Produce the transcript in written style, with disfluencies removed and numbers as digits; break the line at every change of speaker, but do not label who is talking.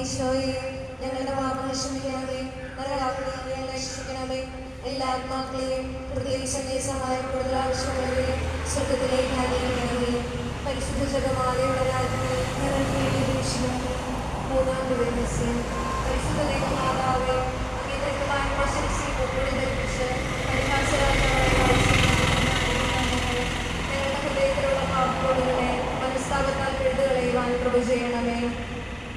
ഈശോയെ ഞങ്ങളുടെ പാപങ്ങൾ ക്ഷമിക്കണമേ, നരകാഗ്നിയെ രക്ഷിക്കണമേ. എല്ലാ ആത്മാക്കളെയും പ്രത്യേകിച്ച് സഹായം കൂടുതൽ ആവശ്യമുള്ളവരെ സ്വർഗത്തിലേക്ക് ആനയിക്കണമേ. പരിശുദ്ധ ജപമാലയുടെ രാജ്ഞിയെ മൂന്നാം ദിവസം പരിശുദ്ധ ദൈവമാതാവേ, അങ്ങേതരമായ പ്രശംസി പൊടി ധരിപ്പിച്ച് ഞങ്ങളുടെ ഹൃദയത്തിലുള്ള പാപ്പോടുകളെ മനസ്താപത്താൽ എഴുതുകളയുവാൻ കൃപ ചെയ്യണമേ.